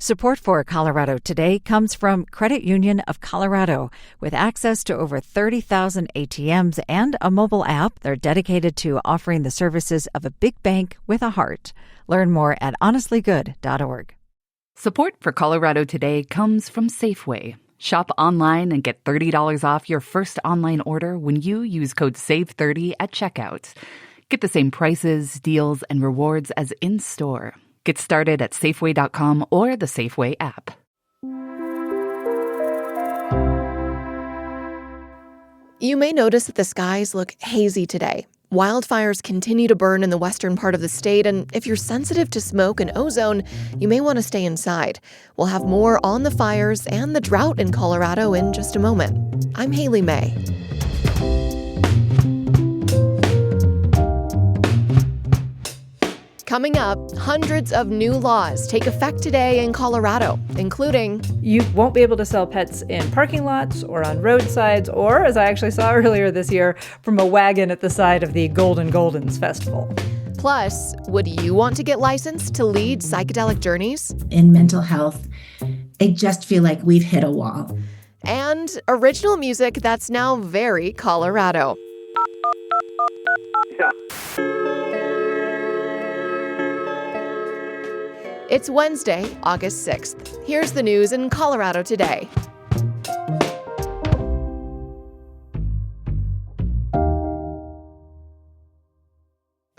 Support for Colorado Today comes from Credit Union of Colorado. With access to over 30,000 ATMs and a mobile app, they're dedicated to offering the services of a big bank with a heart. Learn more at honestlygood.org. Support for Colorado Today comes from Safeway. Shop online and get $30 off your first online order when you use code SAVE30 at checkout. Get the same prices, deals, and rewards as in-store. Get started at Safeway.com or the Safeway app. You may notice that the skies look hazy today. Wildfires continue to burn in the western part of the state, and if you're sensitive to smoke and ozone, you may want to stay inside. We'll have more on the fires and the drought in Colorado in just a moment. I'm Haley May. Coming up, hundreds of new laws take effect today in Colorado, including... You won't be able to sell pets in parking lots or on roadsides, or, as I actually saw earlier this year, from a wagon at the side of the Golden Goldens Festival. Plus, would you want to get licensed to lead psychedelic journeys? In mental health, I just feel like we've hit a wall. And original music that's now very Colorado. Yeah. It's Wednesday, August 6th. Here's the news in Colorado today.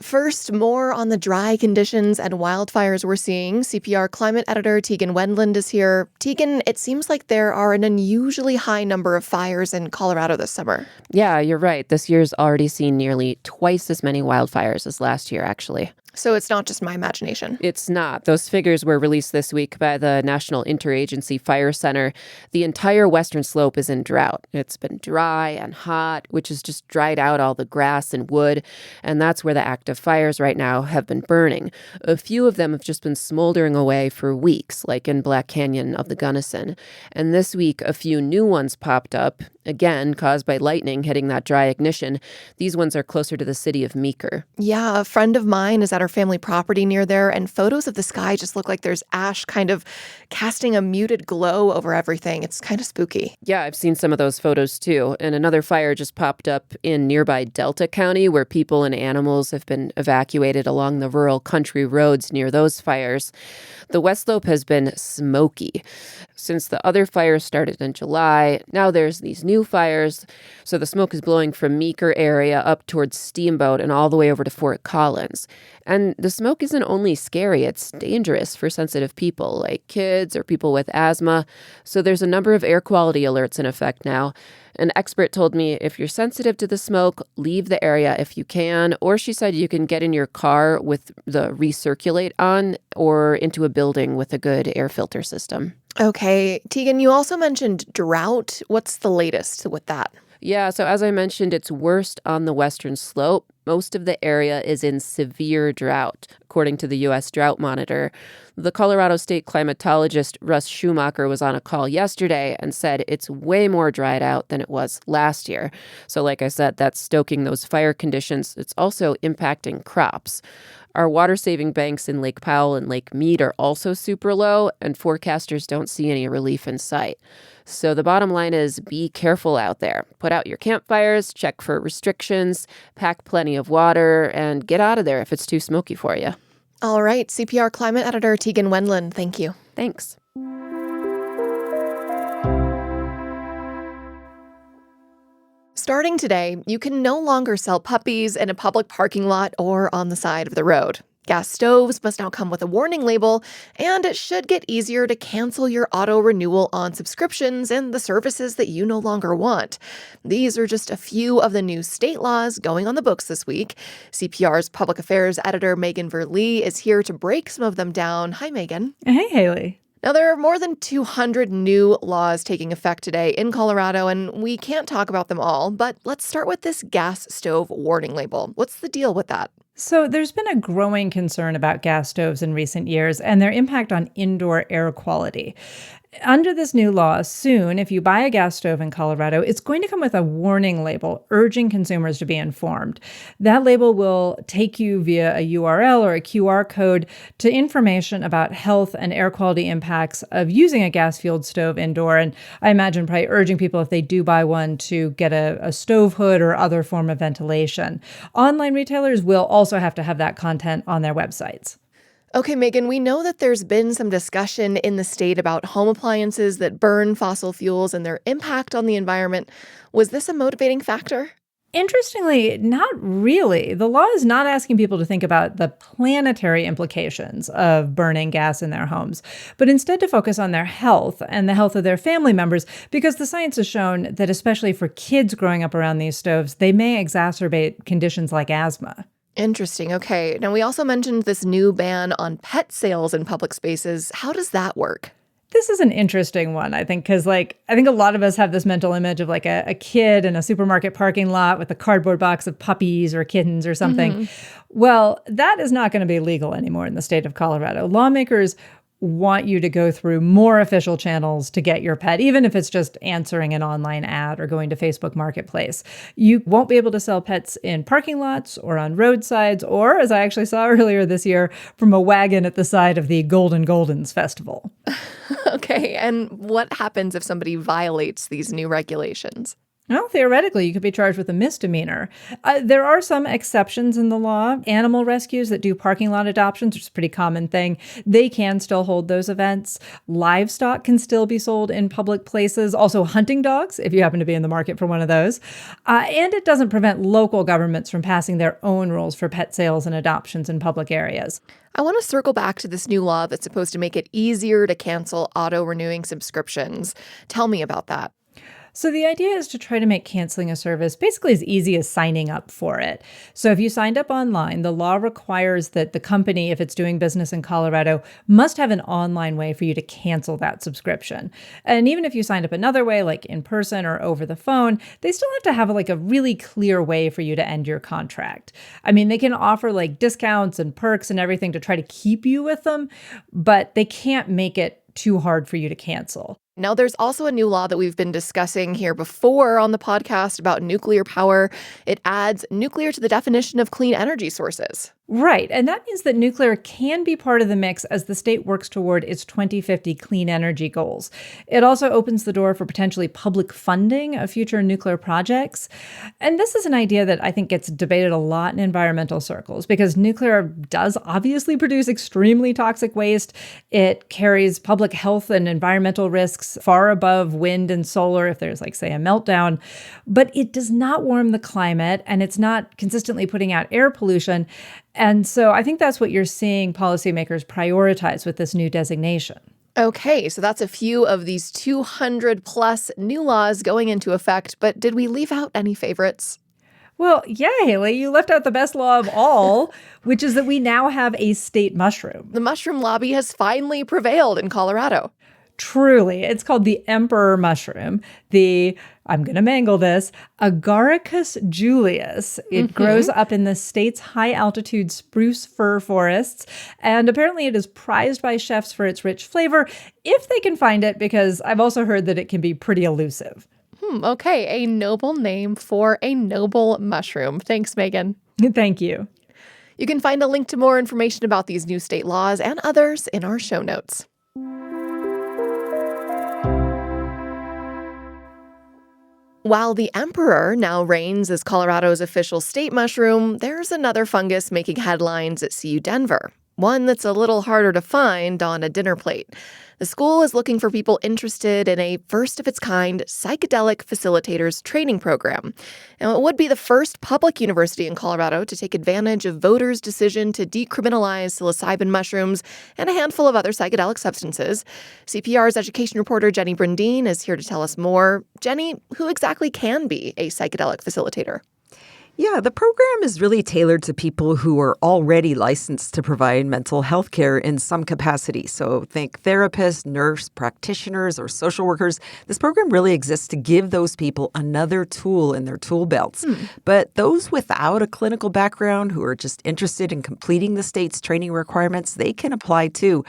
First, more on the dry conditions and wildfires we're seeing. CPR climate editor Tegan Wendland is here. Tegan, it seems like there are an unusually high number of fires in Colorado this summer. Yeah, you're right. This year's already seen nearly twice as many wildfires as last year, actually. So it's not just my imagination. It's not. Those figures were released this week by the National Interagency Fire Center. The entire western slope is in drought. It's been dry and hot, which has just dried out all the grass and wood. And that's where the active fires right now have been burning. A few of them have just been smoldering away for weeks, like in Black Canyon of the Gunnison. And this week, a few new ones popped up, again, caused by lightning hitting that dry ignition. These ones are closer to the city of Meeker. Yeah, a friend of mine is at her family property near there, and photos of the sky just look like there's ash kind of casting a muted glow over everything. It's kind of spooky. Yeah, I've seen some of those photos too. And another fire just popped up in nearby Delta County, where people and animals have been evacuated along the rural country roads near those fires. The West Slope has been smoky since the other fires started in July. Now there's these new fires. So the smoke is blowing from Meeker area up towards Steamboat and all the way over to Fort Collins. And the smoke isn't only scary, it's dangerous for sensitive people like kids or people with asthma. So there's a number of air quality alerts in effect now. An expert told me if you're sensitive to the smoke, leave the area if you can. Or she said you can get in your car with the recirculate on or into a building with a good air filter system. Okay. Tegan, you also mentioned drought. What's the latest with that? Yeah, so as I mentioned, it's worst on the western slope. Most of the area is in severe drought, according to the U.S. Drought Monitor. The Colorado State climatologist Russ Schumacher was on a call yesterday and said it's way more dried out than it was last year. So like I said, that's stoking those fire conditions. It's also impacting crops. Our water-saving banks in Lake Powell and Lake Mead are also super low, and forecasters don't see any relief in sight. So the bottom line is be careful out there. Put out your campfires, check for restrictions, pack plenty of water, and get out of there if it's too smoky for you. All right, CPR climate editor Tegan Wendland, thank you. Thanks. Starting today, you can no longer sell puppies in a public parking lot or on the side of the road. Gas stoves must now come with a warning label, and it should get easier to cancel your auto renewal on subscriptions and the services that you no longer want. These are just a few of the new state laws going on the books this week. CPR's public affairs editor Megan Verlee is here to break some of them down. Hi, Megan. Hey, Haley. Now, there are more than 200 new laws taking effect today in Colorado, and we can't talk about them all, but let's start with this gas stove warning label. What's the deal with that? So there's been a growing concern about gas stoves in recent years and their impact on indoor air quality. Under this new law, soon, if you buy a gas stove in Colorado, it's going to come with a warning label urging consumers to be informed. That label will take you via a URL or a QR code to information about health and air quality impacts of using a gas-fueled stove indoor. And I imagine probably urging people, if they do buy one, to get a stove hood or other form of ventilation. Online retailers will also have to have that content on their websites. Okay, Megan, we know that there's been some discussion in the state about home appliances that burn fossil fuels and their impact on the environment. Was this a motivating factor? Interestingly, not really. The law is not asking people to think about the planetary implications of burning gas in their homes, but instead to focus on their health and the health of their family members, because the science has shown that especially for kids growing up around these stoves, they may exacerbate conditions like asthma. Interesting. Okay. Now, we also mentioned this new ban on pet sales in public spaces. How does that work? This is an interesting one, I think, because I think a lot of us have this mental image of a kid in a supermarket parking lot with a cardboard box of puppies or kittens or something. Well, that is not going to be legal anymore in the state of Colorado. Lawmakers want you to go through more official channels to get your pet, even if it's just answering an online ad or going to Facebook Marketplace. You won't be able to sell pets in parking lots or on roadsides, or, as I actually saw earlier this year, from a wagon at the side of the Golden Goldens Festival. Okay, and what happens if somebody violates these new regulations? Well, theoretically, you could be charged with a misdemeanor. There are some exceptions in the law. Animal rescues that do parking lot adoptions, which is a pretty common thing, they can still hold those events. Livestock can still be sold in public places. Also, hunting dogs, if you happen to be in the market for one of those. And it doesn't prevent local governments from passing their own rules for pet sales and adoptions in public areas. I want to circle back to this new law that's supposed to make it easier to cancel auto-renewing subscriptions. Tell me about that. So the idea is to try to make canceling a service basically as easy as signing up for it. So if you signed up online, the law requires that the company, if it's doing business in Colorado, must have an online way for you to cancel that subscription. And even if you signed up another way, like in person or over the phone, they still have to have a really clear way for you to end your contract. I mean, they can offer discounts and perks and everything to try to keep you with them, but they can't make it too hard for you to cancel. Now, there's also a new law that we've been discussing here before on the podcast about nuclear power. It adds nuclear to the definition of clean energy sources. Right. And that means that nuclear can be part of the mix as the state works toward its 2050 clean energy goals. It also opens the door for potentially public funding of future nuclear projects. And this is an idea that I think gets debated a lot in environmental circles because nuclear does obviously produce extremely toxic waste. It carries public health and environmental risks far above wind and solar if there's, say, a meltdown. But it does not warm the climate, and it's not consistently putting out air pollution. And so I think that's what you're seeing policymakers prioritize with this new designation. Okay, so that's a few of these 200 plus new laws going into effect. But did we leave out any favorites? Well, yeah, Haley, you left out the best law of all, which is that we now have a state mushroom. The mushroom lobby has finally prevailed in Colorado. Truly. It's called the emperor mushroom, I'm going to mangle this, Agaricus julius. It grows up in the state's high-altitude spruce fir forests, and apparently it is prized by chefs for its rich flavor, if they can find it, because I've also heard that it can be pretty elusive. Okay, a noble name for a noble mushroom. Thanks, Megan. Thank you. You can find a link to more information about these new state laws and others in our show notes. While the emperor now reigns as Colorado's official state mushroom, there's another fungus making headlines at CU Denver, one that's a little harder to find on a dinner plate. The school is looking for people interested in a first-of-its-kind psychedelic facilitators training program. Now, it would be the first public university in Colorado to take advantage of voters' decision to decriminalize psilocybin mushrooms and a handful of other psychedelic substances. CPR's education reporter Jenny Brindine is here to tell us more. Jenny, who exactly can be a psychedelic facilitator? Yeah, the program is really tailored to people who are already licensed to provide mental health care in some capacity. So think therapists, nurse practitioners, or social workers. This program really exists to give those people another tool in their tool belts. But those without a clinical background who are just interested in completing the state's training requirements, they can apply too.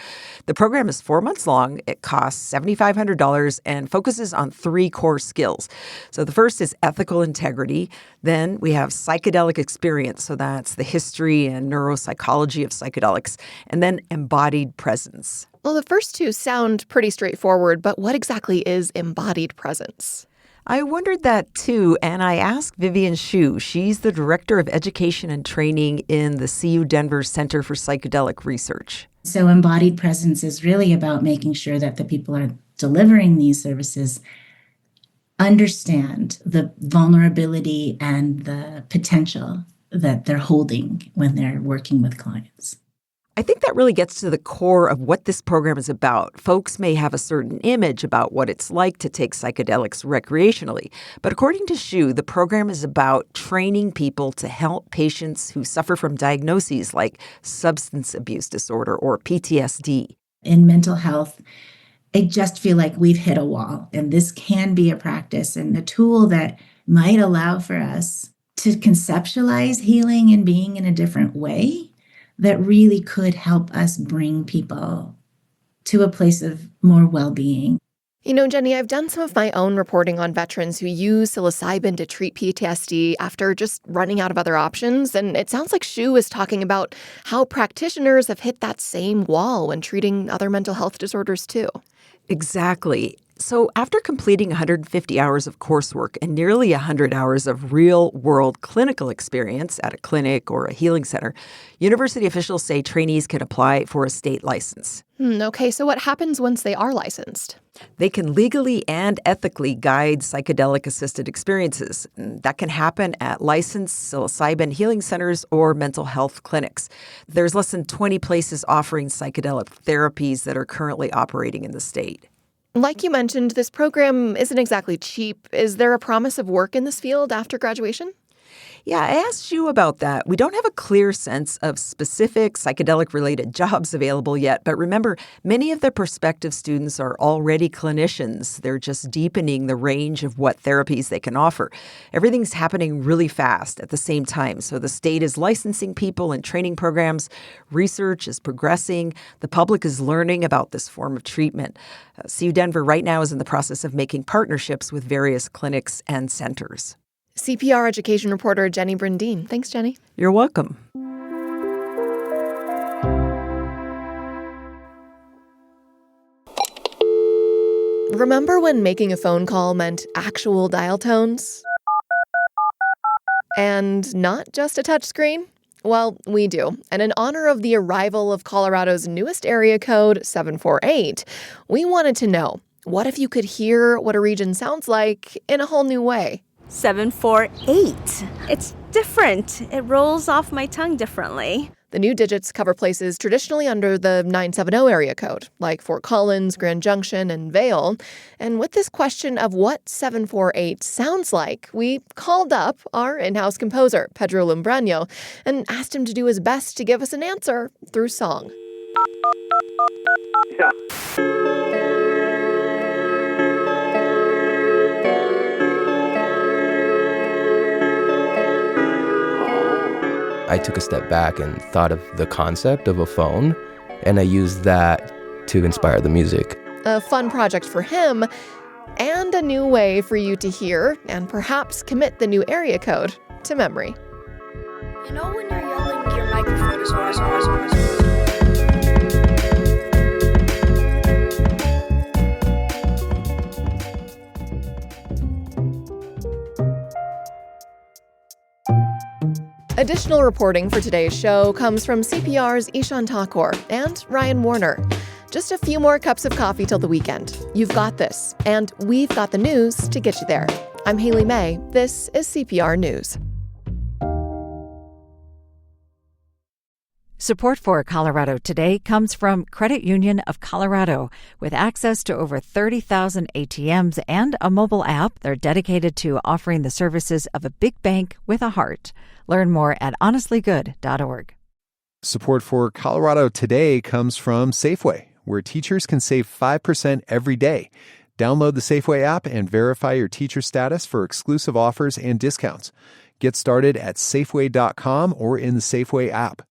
The program is 4 months long. It costs $7,500 and focuses on 3 core skills. So the first is ethical integrity. Then we have psychedelic experience. So that's the history and neuropsychology of psychedelics. And then embodied presence. Well, the first two sound pretty straightforward, but what exactly is embodied presence? I wondered that too, and I asked Vivian Hsu. She's the Director of Education and Training in the CU Denver Center for Psychedelic Research. So embodied presence is really about making sure that the people are delivering these services understand the vulnerability and the potential that they're holding when they're working with clients. I think that really gets to the core of what this program is about. Folks may have a certain image about what it's like to take psychedelics recreationally, but according to Hsu, the program is about training people to help patients who suffer from diagnoses like substance abuse disorder or PTSD. In mental health, I just feel like we've hit a wall, and this can be a practice and a tool that might allow for us to conceptualize healing and being in a different way that really could help us bring people to a place of more well-being. You know, Jenny, I've done some of my own reporting on veterans who use psilocybin to treat PTSD after just running out of other options. And it sounds like Hsu is talking about how practitioners have hit that same wall when treating other mental health disorders too. Exactly. So after completing 150 hours of coursework and nearly 100 hours of real-world clinical experience at a clinic or a healing center, university officials say trainees can apply for a state license. Okay, so what happens once they are licensed? They can legally and ethically guide psychedelic-assisted experiences. That can happen at licensed psilocybin healing centers or mental health clinics. There's less than 20 places offering psychedelic therapies that are currently operating in the state. Like you mentioned, this program isn't exactly cheap. Is there a promise of work in this field after graduation? Yeah, I asked you about that. We don't have a clear sense of specific psychedelic-related jobs available yet, but remember, many of the prospective students are already clinicians. They're just deepening the range of what therapies they can offer. Everything's happening really fast at the same time, so the state is licensing people in training programs, research is progressing, the public is learning about this form of treatment. CU Denver right now is in the process of making partnerships with various clinics and centers. CPR education reporter Jenny Brindine. Thanks, Jenny. You're welcome. Remember when making a phone call meant actual dial tones? And not just a touchscreen? Well, we do. And in honor of the arrival of Colorado's newest area code, 748, we wanted to know, what if you could hear what a region sounds like in a whole new way? 748. It's different. It rolls off my tongue differently. The new digits cover places traditionally under the 970 area code, like Fort Collins, Grand Junction, and Vail. And with this question of what 748 sounds like, we called up our in-house composer, Pedro Lumbrano, and asked him to do his best to give us an answer through song. Yeah. I took a step back and thought of the concept of a phone, and I used that to inspire the music. A fun project for him, and a new way for you to hear and perhaps commit the new area code to memory. You know when you're yelling, your microphone is always. Additional reporting for today's show comes from CPR's Ishan Thakur and Ryan Warner. Just a few more cups of coffee till the weekend. You've got this, and we've got the news to get you there. I'm Haley May. This is CPR News. Support for Colorado Today comes from Credit Union of Colorado. With access to over 30,000 ATMs and a mobile app, they're dedicated to offering the services of a big bank with a heart. Learn more at honestlygood.org. Support for Colorado Today comes from Safeway, where teachers can save 5% every day. Download the Safeway app and verify your teacher status for exclusive offers and discounts. Get started at Safeway.com or in the Safeway app.